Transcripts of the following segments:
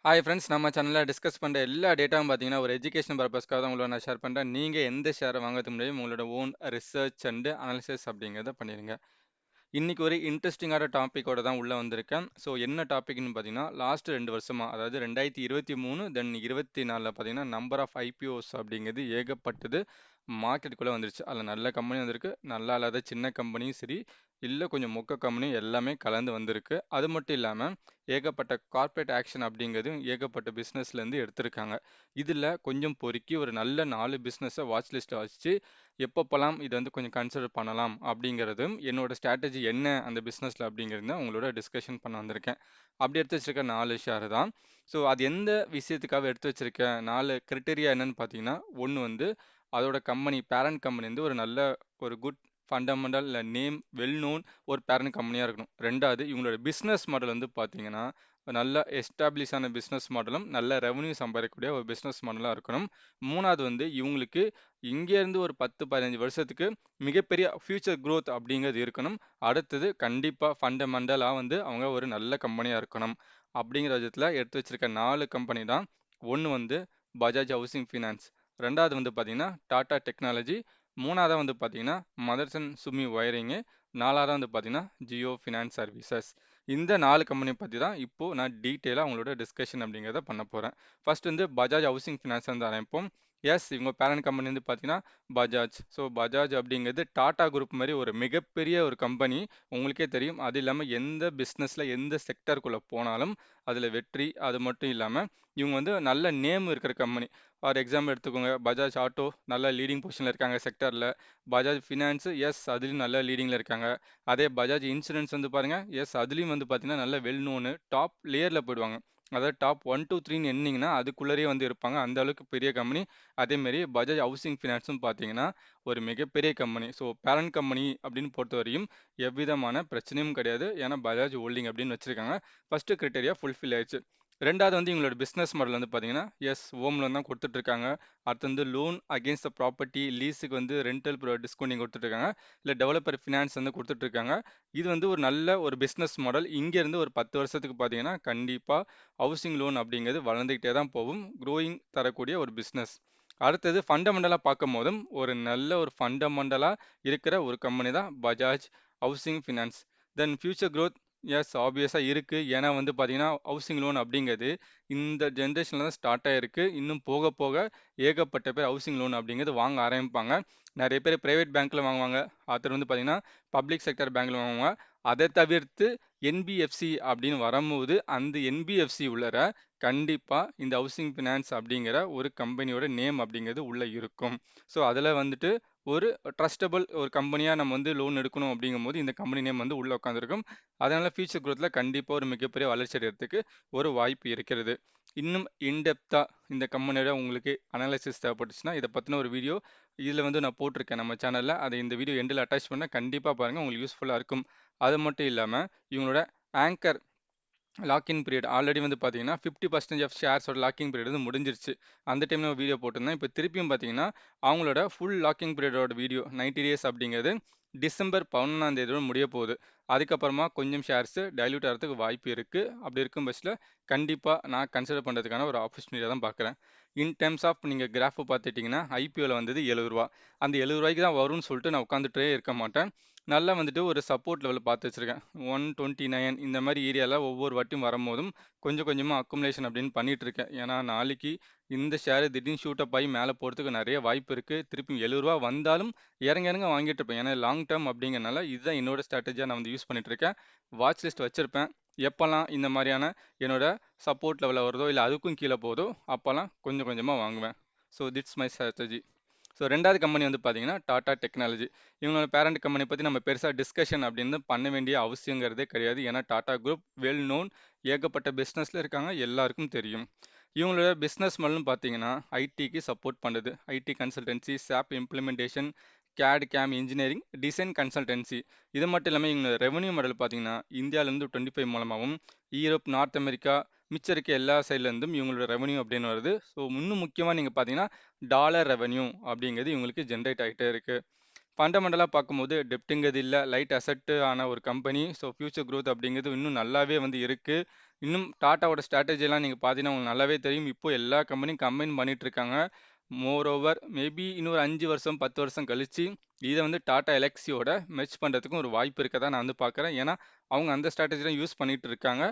Hi friends, நம்ம சேனலில் discuss பண்ணுற எல்லா டேட்டாவும் பார்த்தீங்கன்னா ஒரு எஜுகேஷன் பர்பஸ்க்காக தான் உங்களை நான் ஷேர் பண்ணுறேன். நீங்கள் எந்த ஷேரை வாங்குறதுக்கு முன்னாடி உங்களோட ஓன் ரிசர்ச் அண்ட் அனாலிசிஸ் அப்படிங்கிறத பண்ணிடுங்க. இன்னைக்கு ஒரு இன்ட்ரெஸ்டிங்கான டாப்பிக்கோட தான் உள்ளே வந்திருக்கேன். ஸோ என்ன டாபிக்னு பார்த்தீங்கன்னா லாஸ்ட் 2 வருஷமா, அதாவது 2023 தென் 24 பார்த்தீங்கன்னா நம்பர் ஆஃப் ஐபிஓஸ் அப்படிங்கிறது ஏகப்பட்டது மார்க்கெட்டுக்குள்ளே வந்துருச்சு. அதில் நல்ல கம்பெனி வந்திருக்கு, நல்லா இல்லாத சின்ன கம்பெனியும் சரி, இல்லை கொஞ்சம் மொக்க கம்பெனியும் எல்லாமே கலந்து வந்திருக்கு. அது மட்டும் இல்லாமல் ஏகப்பட்ட கார்ப்பரேட் ஆக்ஷன் அப்படிங்கிறது ஏகப்பட்ட பிஸ்னஸ்லேருந்து எடுத்திருக்காங்க. இதில் கொஞ்சம் பொறுக்கி ஒரு நல்ல 4 பிஸ்னஸை வாட்ச் லிஸ்ட்டை வச்சு எப்பப்போலாம் இதை வந்து கொஞ்சம் கன்சிடர் பண்ணலாம் அப்படிங்கிறதும் என்னோட ஸ்ட்ராட்டஜி என்ன அந்த பிஸ்னஸில் அப்படிங்கிறது தான் உங்களோட டிஸ்கஷன் பண்ண வந்திருக்கேன். அப்படி எடுத்து வச்சிருக்க 4 ஷேர் தான். ஸோ அது எந்த விஷயத்துக்காக எடுத்து வச்சிருக்கேன் 4 கிரிட்டீரியா என்னன்னு பார்த்தீங்கன்னா, ஒன்று வந்து அதோட கம்பெனி பேரண்ட் கம்பெனி வந்து ஒரு நல்ல ஒரு good fundamental name well known ஒரு பேரண்ட் கம்பெனியாக இருக்கணும். ரெண்டாவது இவங்களோட பிஸ்னஸ் மாடல் வந்து பார்த்தீங்கன்னா நல்ல எஸ்டாப்ளிஷ் ஆன பிஸ்னஸ் மாடலும் நல்ல ரெவன்யூ சம்பாதிக்கக்கூடிய ஒரு பிஸ்னஸ் மாடலாக இருக்கணும். மூணாவது வந்து இவங்களுக்கு இங்கேருந்து ஒரு 10-15 வருஷத்துக்கு மிகப்பெரிய ஃபியூச்சர் growth அப்படிங்கிறது இருக்கணும். அடுத்தது கண்டிப்பாக ஃபண்டமெண்டலாக வந்து அவங்க ஒரு நல்ல கம்பெனியாக இருக்கணும். அப்படிங்கிற விதத்தில் எடுத்து வச்சிருக்க 4 கம்பெனி தான். ஒன்று வந்து பஜாஜ் ஹவுசிங் ஃபினான்ஸ், ரெண்டாவது வந்து பார்த்தீங்கன்னா டாடா டெக்னாலஜி, மூணாவது வந்து பார்த்தீங்கன்னா மதர்சன் சுமி ஒயரிங்கு, நாலாவது வந்து பார்த்தீங்கன்னா ஜியோ ஃபினான்ஸ் சர்வீசஸ். இந்த 4 கம்பெனி பற்றி தான் இப்போ நான் டீட்டெயிலாக உங்களோட டிஸ்கஷன் அப்படிங்கிறத பண்ண போகிறேன். ஃபர்ஸ்ட் வந்து பஜாஜ் ஹவுசிங் ஃபினான்ஸ் வந்து ஆரம்பிப்போம். எஸ், இவங்க பேரண்ட் கம்பெனி வந்து பார்த்தீங்கன்னா பஜாஜ். ஸோ பஜாஜ் அப்படிங்கிறது டாடா குரூப் மாதிரி ஒரு மிகப்பெரிய ஒரு கம்பெனி. உங்களுக்கே தெரியும். அது இல்லாமல் எந்த பிஸ்னஸில் எந்த செக்டருக்குள்ளே போனாலும் அதில் வெற்றி. அது மட்டும் இல்லாமல் இவங்க வந்து நல்ல நேம் இருக்கிற கம்பெனி. ஃபார் எக்ஸாம்பிள் எடுத்துக்கோங்க, பஜாஜ் ஆட்டோ நல்ல லீடிங் பொசிஷனில் இருக்காங்க செக்டரில். பஜாஜ் ஃபினான்ஸு எஸ் அதுலேயும் நல்ல லீடிங்கில் இருக்காங்க. அதே பஜாஜ் இன்சூரன்ஸ் வந்து பாருங்கள், எஸ் அதுலேயும் வந்து பார்த்தீங்கன்னா நல்ல வெல் நோனு டாப் லேயரில் போயிடுவாங்க. அதாவது டாப் 1 2 3ன்னு எண்ணிங்கன்னா அதுக்குள்ளேயே வந்து இருப்பாங்க. அந்த அளவுக்கு பெரிய கம்பெனி. அதேமாரி பஜாஜ் ஹவுசிங் ஃபினான்ஸும் பார்த்தீங்கன்னா ஒரு மிகப்பெரிய கம்பெனி. ஸோ பேரண்ட் கம்பெனி அப்படின்னு பொறுத்தவரையும் எவ்விதமான பிரச்சனையும் கிடையாது. ஏன்னா பஜாஜ் ஹோல்டிங் அப்படின்னு வச்சுருக்காங்க. ஃபஸ்ட்டு கிரிட்டேரியா ஃபுல்ஃபில் ஆயிடுச்சு. ரெண்டாவது வந்து இவங்களோட பிஸ்னஸ் மாடல் வந்து பார்த்தீங்கன்னா எஸ் ஹோம் லோன் தான் கொடுத்துட்ருக்காங்க. அடுத்து வந்து லோன் அகேன்ஸ்ட் த ப்ராப்பர்ட்டி லீஸுக்கு வந்து ரெண்டல் டிஸ்கவுண்டிங் கொடுத்துட்ருக்காங்க. இல்லை டெவலப்பர் ஃபினான்ஸ் வந்து கொடுத்துட்ருக்காங்க. இது வந்து ஒரு நல்ல ஒரு பிஸ்னஸ் மாடல். இங்கேருந்து ஒரு 10 வருஷத்துக்கு பார்த்தீங்கன்னா கண்டிப்பாக ஹவுசிங் லோன் அப்படிங்கிறது வளர்ந்துக்கிட்டே தான் போகும். க்ரோயிங் தரக்கூடிய ஒரு பிஸ்னஸ். அடுத்தது ஃபண்டமெண்டலாக பார்க்கும் போதும் ஒரு நல்ல ஒரு ஃபண்டமெண்டலாக இருக்கிற ஒரு கம்பெனி தான் Bajaj housing finance. Then future growth as ஆப்வியஸாக இருக்குது. ஏன்னா வந்து பார்த்தீங்கன்னா ஹவுசிங் லோன் அப்படிங்கிறது இந்த ஜென்ரேஷனில் தான் ஸ்டார்ட் ஆகிருக்கு. இன்னும் போக போக ஏகப்பட்ட பேர் ஹவுசிங் லோன் அப்படிங்கிறது வாங்க ஆரம்பிப்பாங்க. நிறைய பேர் ப்ரைவேட் பேங்க்கில் வாங்குவாங்க. அடுத்தது வந்து பார்த்தீங்கன்னா பப்ளிக் செக்டர் பேங்க்கில் வாங்குவாங்க. அதை தவிர்த்து என்பிஎஃப்சி அப்படின்னு வரும்போது அந்த என்பிஎஃப்சி உள்ளர கண்டிப்பாக இந்த ஹவுசிங் ஃபினான்ஸ் அப்படிங்கிற ஒரு கம்பெனியோட நேம் அப்படிங்கிறது உள்ளே இருக்கும். ஸோ அதில் வந்துட்டு ஒரு ட்ரஸ்டபிள் ஒரு கம்பெனியாக நம்ம வந்து லோன் எடுக்கணும் அப்படிங்கும்போது இந்த கம்பெனி நேம் வந்து உள்ளே உட்காந்துருக்கும். அதனால் ஃபியூச்சர் growthல கண்டிப்பாக ஒரு மிகப்பெரிய வளர்ச்சி அடைகிறதுக்கு ஒரு வாய்ப்பு இருக்கிறது. இன்னும் இன்டெப்த்தாக இந்த கம்பெனியோட உங்களுக்கு அனாலிசிஸ் தேவைப்பட்டுச்சுன்னா இதை பற்றின ஒரு வீடியோ இதில் வந்து நான் போட்டிருக்கேன் நம்ம சேனலில். அதை இந்த வீடியோ எண்டில் அட்டாச் பண்ண கண்டிப்பாக பாருங்கள், உங்களுக்கு யூஸ்ஃபுல்லாக இருக்கும். அது மட்டும் இல்லாமல் இவங்களோட ஆங்கர் லாக்இன் பீரியட் ஆல்ரெடி வந்து பார்த்தீங்கன்னா 50% ஆஃப் ஷேர்ஸோட லாக்கிங் பீரியட் வந்து முடிஞ்சிருச்சு. அந்த டைமில் ஒரு வீடியோ போட்டிருந்தேன். இப்போ திருப்பியும் பார்த்தீங்கன்னா அவங்களோட ஃபுல் லாக்கிங் பீரியடோட வீடியோ 90 டேஸ் அப்படிங்கிறது டிசம்பர் 11ஆம் தேதியோட முடிய போகுது. அதுக்கப்புறமா கொஞ்சம் ஷேர்ஸு டைல்யூட் ஆகிறதுக்கு வாய்ப்பு இருக்குது. அப்படி இருக்கும் பட்சத்தில் கண்டிப்பாக நான் கன்சிடர் பண்ணுறதுக்கான ஒரு ஆப்பர்ச்சுனிட்டியாக தான் பார்க்குறேன். இன் டேர்ம்ஸ் ஆஃப் நீங்கள் கிராஃபை பார்த்துட்டிங்கன்னா ஐபிஓவில் வந்தது ரூ. 70. அந்த ரூ. 70 தான் வரும்னு சொல்லிட்டு நான் உட்காந்துட்டே இருக்க மாட்டேன். நல்லா வந்துட்டு ஒரு சப்போர்ட் லெவல் பார்த்து வச்சிருக்கேன். 129 இந்த மாதிரி ஏரியாவில் ஒவ்வொரு வாட்டியும் வரும்போதும் கொஞ்சம் கொஞ்சமாக அக்குமுலேஷன் அப்படின்னு பண்ணிட்டு இருக்கேன். ஏன்னா நாளைக்கு இந்த ஷேர் திடீர்னு ஷூட் அப் ஆகி மேலே போகிறதுக்கு நிறைய வாய்ப்பு இருக்குது. திருப்பி ரூ. 70 வந்தாலும் இறங்க இறங்க வாங்கிட்டு இருப்பேன். ஏன்னா லாங் டேர்ம் அப்படிங்கிறனால இதுதான் என்னோட ஸ்ட்ராட்டஜியாக நான் வந்து யூஸ் பண்ணிட்டு இருக்கேன். வாட்ச் லிஸ்ட் வச்சிருப்பேன். எப்போல்லாம் இந்த மாதிரியான என்னோட சப்போர்ட் லெவலில் வருதோ இல்லை அதுக்கும் கீழே போதோ அப்போல்லாம் கொஞ்சம் கொஞ்சமாக வாங்குவேன். So that's my strategy. So ரெண்டாவது கம்பெனி வந்து பார்த்தீங்கன்னா டாடா டெக்னாலஜி. இவங்களோட பேரண்ட் கம்பெனி பற்றி நம்ம பெருசாக டிஸ்கஷன் அப்படின்னு பண்ண வேண்டிய அவசியங்கிறதே கிடையாது. ஏன்னா டாடா குரூப் வெல் நோன், ஏகப்பட்ட பிஸ்னஸில் இருக்காங்க, எல்லாருக்கும் தெரியும். இவங்களோட பிஸ்னஸ் மாடல்னு பார்த்தீங்கன்னா ஐடிக்கு சப்போர்ட் பண்ணுது. IT consultancy, SAP implementation, CAD CAM engineering, design consultancy. இது மட்டும் இல்லாமல் இவங்களோட ரெவன்யூ மாடல் பார்த்தீங்கன்னா இந்தியாவிலேருந்து 25 மூலமாகவும் யூரோப், நார்த் அமெரிக்கா மிச்சம் இருக்க எல்லா சைட்லேருந்தும் இவங்களோட ரெவன்யூ அப்படின்னு வருது. ஸோ இன்னும் முக்கியமாக நீங்கள் பார்த்தீங்கன்னா டாலர் ரெவன்யூ அப்படிங்கிறது இவங்களுக்கு ஜென்ரேட் ஆகிட்டே இருக்குது. ஃபண்டமெண்டலா பார்க்கும்போது டெப்ட்ங்கிறது இல்ல. லைட் அசெட் ஆன ஒரு கம்பெனி. ஸோ ஃபியூச்சர் குரோத் அப்படிங்கிறது இன்னும் நல்லாவே வந்து இருக்கு. இன்னும் டாட்டாவோட ஸ்ட்ராட்டஜிலாம் நீங்க பார்த்தீங்கன்னா, உங்களுக்கு நல்லாவே தெரியும். இப்போ எல்லா கம்பெனியும் கம்பைன் பண்ணிட்டு இருக்காங்க. மோர் ஓவர் மேபி இன்னொரு 5 வருஷம், 10 வருஷம் கழிச்சு, இத வந்து டாடா எல்எக்ஸியோட மெர்ஜ் பண்றதுக்கும் ஒரு வாய்ப்பு இருக்கதா நான் வந்து பார்க்குறேன். ஏன்னா, அவங்க அந்த ஸ்ட்ராட்டஜி தான் யூஸ் பண்ணிட்டு இருக்காங்க.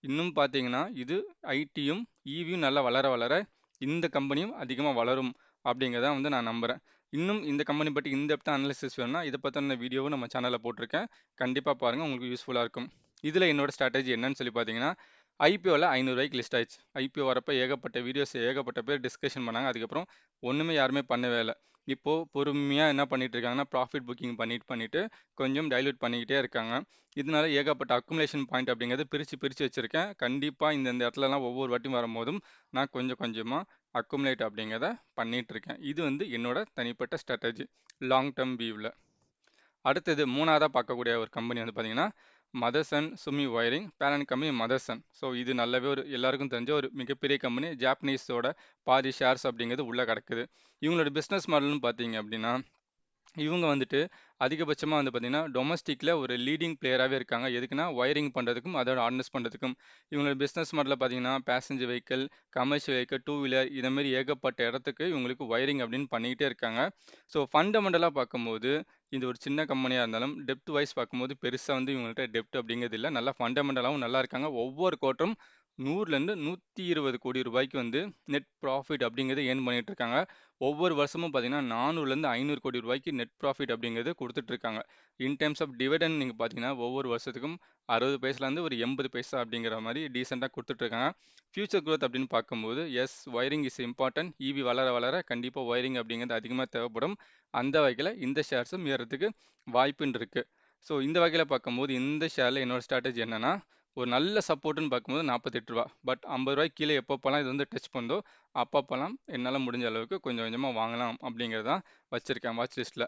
இன்னும் பார்த்தீங்கன்னா, இது ஐடியும், ஈவியும் நல்லா வளர வளர, இந்த கம்பெனியும் அதிகமா வளரும் அப்படிங்கிறத வந்து நான் நம்புறேன். இன்னும் இந்த கம்பெனி பத்தி இன் டெப்த் அனாலிசிஸ் வேணும்னா, இத பத்தின வீடியோவும் நம்ம சேனல்ல போட்டிருக்கேன். கண்டிப்பா பாருங்க. உங்களுக்கு யூஸ்ஃபுல்லா இருக்கும். இதுல என்னோட ஸ்ட்ராட்டஜி என்னன்னு சொல்லி பார்த்தீங்கன்னா, ஐபிஓல ரூ. 500 லிஸ்ட் ஆயிடுச்சு. ஐபிஓ வரப்ப ஏகப்பட்ட வீடியோஸ், ஏகப்பட்ட பேர் டிஸ்கஷன் பண்ணாங்க. அதுக்கப்புறம் ஒண்ணுமே யாருமே பண்ணவே இல்ல. இப்போ பொறுமையா என்ன பண்ணிட்டு இருக்காங்கன்னா, ப்ராஃபிட் புக்கிங் பண்ணிட்டு கொஞ்சம் டைல்யூட் பண்ணிக்கிட்டே இருக்காங்க. இதனால ஏகப்பட்ட அக்குமுலேஷன் பாயிண்ட் அப்படிங்கிறது பிரிச்சு பிரிச்சு வச்சிருக்கேன். கண்டிப்பா இந்த இடத்துலலாம் ஒவ்வொரு வாட்டியும் வரும்போதும் நான் கொஞ்சம் கொஞ்சமா அக்குமுலேட் அப்படிங்கிறத பண்ணிட்டு இருக்கேன். இது வந்து என்னோட தனிப்பட்ட ஸ்ட்ராட்டஜி லாங் டர்ம் வியூவில். அடுத்தது மூணாவதாக பார்க்கக்கூடிய ஒரு கம்பெனி வந்து பார்த்தீங்கன்னா Motherson Sumi wiring parent company Motherson. So இது நல்லாவே ஒரு எல்லாருக்கும் தெரிஞ்ச ஒரு மிகப்பெரிய கம்பெனி. ஜாப்பனீஸோட பாதி ஷேர்ஸ் அப்படிங்கிறது உள்ளே கிடக்குது. இவங்களோட பிஸ்னஸ் மாடல்னு பார்த்தீங்க அப்படின்னா இவங்க வந்துட்டு அதிகபட்சமாக வந்து பார்த்தீங்கன்னா டொமஸ்டிக்கில் ஒரு லீடிங் பிளேயராகவே இருக்காங்க. எதுக்குன்னா ஒயரிங் பண்ணுறதுக்கும் அதோட ஹார்னஸ் பண்ணுறதுக்கும். இவங்களோட பிஸ்னஸ் மாடலில் பார்த்தீங்கன்னா passenger vehicle, commercial vehicle, two wheeler இதை மாதிரி ஏகப்பட்ட இடத்துக்கு இவங்களுக்கு ஒயரிங் அப்படின்னு பண்ணிக்கிட்டே இருக்காங்க. ஸோ ஃபண்டமெண்டலாக பார்க்கும்போது இது ஒரு சின்ன கம்பெனியாக இருந்தாலும் டெப்த் வைஸ் பார்க்கும்போது பெருசாக வந்து இவங்கள்ட்ட டெப்ட் அப்படிங்கிறது இல்லை. நல்லா ஃபண்டமெண்டலாகவும் நல்லா இருக்காங்க. ஒவ்வொரு குவார்ட்டரும் 100லேருந்து 120 கோடி ரூபாய்க்கு வந்து நெட் ப்ராஃபிட் அப்படிங்கிறது ஏர்ன் பண்ணிட்டு இருக்காங்க. ஒவ்வொரு வருஷமும் பார்த்தீங்கன்னா 400லேருந்து 500 கோடி ரூபாய்க்கு நெட் ப்ராஃபிட் அப்படிங்கிறது கொடுத்துட்டு இருக்காங்க. இன் டர்ம்ஸ் ஆஃப் டிவிடெண்ட் நீங்கள் பார்த்தீங்கன்னா ஒவ்வொரு வருஷத்துக்கும் 60 பைசாலேருந்து ஒரு 80 பைசா அப்படிங்கிற மாதிரி டீசெண்டாக கொடுத்துட்டு இருக்காங்க. ஃபியூச்சர் growth அப்படின்னு பார்க்கும்போது as wiring is important. EV வளர வளர கண்டிப்பாக ஒயரிங் அப்படிங்கிறது அதிகமாக தேவைப்படும். அந்த வகையில் இந்த ஷேர்ஸும் ஏறதுக்கு வாய்ப்புன்னு இருக்கு. ஸோ இந்த வகையில் பார்க்கும்போது இந்த ஷேரில் என்னோட ஸ்ட்ராட்டஜி என்னன்னா ஒரு நல்ல சப்போர்ட்டுன்னு பார்க்கும்போது ரூ. 48. பட் ரூ. 50 கீழே எப்பப்போலாம் இது வந்து டச் பண்ணுதோ அப்பப்போலாம் என்னால் முடிஞ்ச அளவுக்கு கொஞ்சம் கொஞ்சமாக வாங்கலாம் அப்படிங்கிறது தான் வச்சுருக்கேன் வாட்ச் லிஸ்ட்டில்.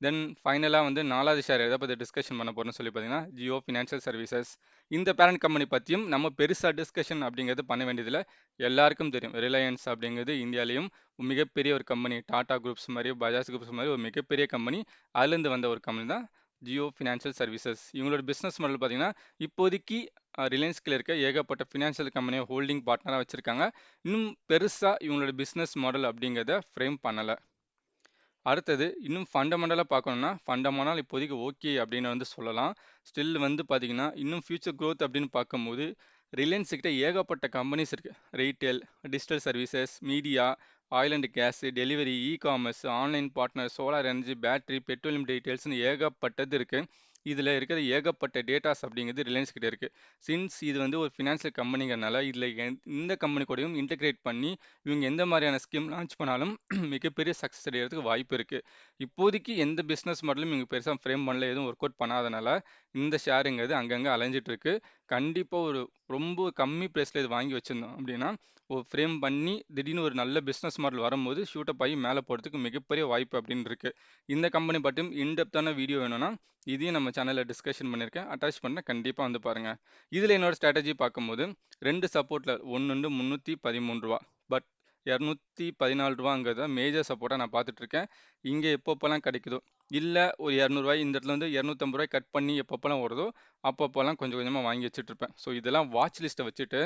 தென் ஃபைனலாக வந்து 4வது ஷேர் எதை பற்றி டிஸ்கஷன் பண்ண போகிறோம்னு சொல்லி பார்த்தீங்கன்னா ஜியோ ஃபினான்ஷியல் சர்வீசஸ். இந்த பேரண்ட் கம்பெனி பற்றியும் நம்ம பெருசாக டிஸ்கஷன் அப்படிங்கிறது பண்ண வேண்டியதில்லை. எல்லாருக்கும் தெரியும் ரிலையன்ஸ் அப்படிங்கிறது இந்தியாவிலையும் மிகப்பெரிய ஒரு கம்பெனி. டாடா குரூப்ஸ் மாதிரி பஜாஜ் குரூப்ஸ் மாதிரி ஒரு மிகப்பெரிய கம்பெனி. அதுலேருந்து வந்த ஒரு கம்பெனி தான் ஜியோ ஃபினான்ஷியல் சர்வீசஸ். இவங்களோட பிஸ்னஸ் மாடல் பார்த்தீங்கன்னா இப்போதைக்கு ரிலையன்ஸ்கில் இருக்க ஏகப்பட்ட ஃபினான்ஷியல் கம்பெனியை ஹோல்டிங் பார்ட்னராக வச்சுருக்காங்க. இன்னும் பெருசாக இவங்களோட பிஸ்னஸ் மாடல் அப்படிங்கிறத ஃப்ரேம் பண்ணலை. அடுத்தது இன்னும் ஃபண்டமெண்டலாக பார்க்கணும்னா ஃபண்டமெண்டல் இப்போதைக்கு ஓகே அப்படின்னு வந்து சொல்லலாம். ஸ்டில் வந்து பார்த்தீங்கன்னா இன்னும் ஃபியூச்சர் growth அப்படின்னு பார்க்கும்போது ரிலையன்ஸ் கிட்ட ஏகப்பட்ட கம்பெனிஸ் இருக்குது. Retail, digital services, media, oil and gas, delivery, e-commerce, online partner, solar energy, battery, petroleum டீட்டெயில்ஸ்னு ஏகப்பட்டது இருக்குது. இதில் இருக்கிற ஏகப்பட்ட டேட்டாஸ் அப்படிங்கிறது ரிலையன்ஸ் கிட்ட இருக்குது. சின்ஸ் இது வந்து ஒரு ஃபினான்ஷியல் கம்பெனிங்கிறனால இதில் இந்த கம்பெனி கூடயும் இன்டகிரேட் பண்ணி இவங்க எந்த மாதிரியான ஸ்கீம் லான்ச் பண்ணாலும் மிகப்பெரிய சக்ஸஸ் அடைகிறதுக்கு வாய்ப்பு இருக்குது. இப்போதைக்கு எந்த பிஸ்னஸ் மாடலும் இவங்க பெருசாக ஃப்ரேம் பண்ணல, எதுவும் ஒர்க் அவுட் பண்ணாதனால இந்த ஷேருங்கிறது அங்கங்கே அலைஞ்சிட்டு இருக்கு. கண்டிப்பாக ஒரு ரொம்ப கம்மி ப்ரைஸில் இது வாங்கி வச்சுருந்தோம் அப்படின்னா ஒரு ஃப்ரேம் பண்ணி திடீர்னு ஒரு நல்ல பிஸ்னஸ் மாடல் வரும்போது ஷூட்டப் ஆகி மேலே போகிறதுக்கு மிகப்பெரிய வாய்ப்பு அப்படின்னு இருக்கு. இந்த கம்பெனி பற்றியும் இன்டெப்த்தான வீடியோ வேணும்னா இதையும் நம்ம சேனலில் டிஸ்கஷன் பண்ணியிருக்கேன். அட்டாச் பண்ண கண்டிப்பாக வந்து பாருங்கள். இதில் என்னோட ஸ்ட்ராட்டஜி பார்க்கும்போது 2 சப்போர்ட்டில் ஒன்று வந்து ரூ. 313. பட் ரூ. 214ங்கிறத மேஜர் சப்போர்ட்டாக நான் பார்த்துட்ருக்கேன். இங்கே எப்பப்போலாம் கிடைக்குதோ இல்லை ஒரு ரூ. 200 இந்த இடத்துல வந்து ரூ. 250 கட் பண்ணி எப்பப்போலாம் வருதோ அப்பப்போலாம் கொஞ்சம் கொஞ்சமாக வாங்கி வச்சுட்ருப்பேன். ஸோ இதெல்லாம் வாட்ச் லிஸ்ட்டை வச்சுட்டு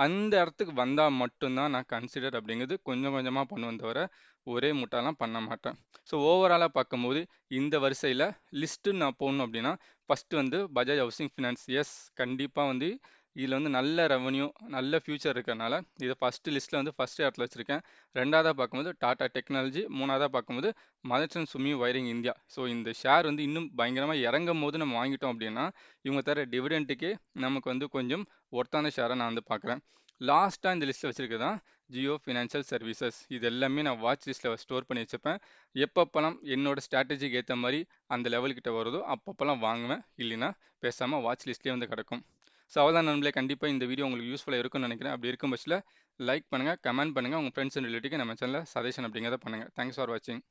அந்த இடத்துக்கு வந்தால் மட்டும்தான் நான் கன்சிடர் அப்படிங்கிறது கொஞ்சம் கொஞ்சமாக பண்ணுவேன் தவிர ஒரே முட்டாலாம் பண்ண மாட்டேன். ஸோ ஓவராலாக பார்க்கும்போது இந்த வரிசையில் லிஸ்ட்டு நான் போடணும் அப்படின்னா ஃபஸ்ட்டு வந்து பஜாஜ் ஹவுசிங் ஃபினான்ஸ். எஸ் கண்டிப்பாக வந்து இதில் வந்து நல்ல ரெவன்யூ நல்ல ஃபியூச்சர் இருக்கிறனால இதை ஃபஸ்ட்டு லிஸ்ட்டில் வந்து ஃபஸ்ட்டு இடத்துல வச்சுருக்கேன். ரெண்டாவதாக பார்க்கும்போது டாடா டெக்னாலஜி, மூணாவதாக பார்க்கும்போது Motherson Sumi wiring India. So இந்த ஷேர் வந்து இன்னும் பயங்கரமாக இறங்கும் போது நம்ம வாங்கிட்டோம் அப்படின்னா இவங்க தர டிவிடெண்ட்டுக்கே நமக்கு வந்து கொஞ்சம் ஒர்த்தான ஷேரை நான் வந்து பார்க்குறேன். லாஸ்ட்டாக இந்த லிஸ்ட்டில் வச்சுருக்கிறது தான் ஜியோ ஃபினான்ஷியல் சர்வீசஸ். இது எல்லாமே நான் வாட்ச் லிஸ்ட்டில் ஸ்டோர் பண்ணி வச்சுப்பேன். எப்பப்போலாம் என்னோட ஸ்ட்ராட்டஜிக்கு ஏற்ற மாதிரி அந்த லெவல்கிட்ட வருதோ அப்பப்போலாம் வாங்குவேன். இல்லைன்னா பேசாமல் வாட்ச் லிஸ்ட்லேயே வந்து கிடக்கும். ஸோ அவ்வளோதான் நண்பர்களே. கண்டிப்பாக இந்த வீடியோ உங்களுக்கு யூஸ்ஃபுல்லாக இருக்கும்னு நினைக்கிறேன். அப்படி இருக்கும் பட்சத்தில் லைக் பண்ணுங்கள், கமெண்ட் பண்ணுங்கள், உங்கள் ஃப்ரெண்ட்ஸ் அண்ட் ரிலேட்டிவ்க்கு நம்ம சேனலில் சஜஷன் அப்படிங்கிறத பண்ணுங்கள். தேங்க்ஸ் ஃபார் வாட்சிங்.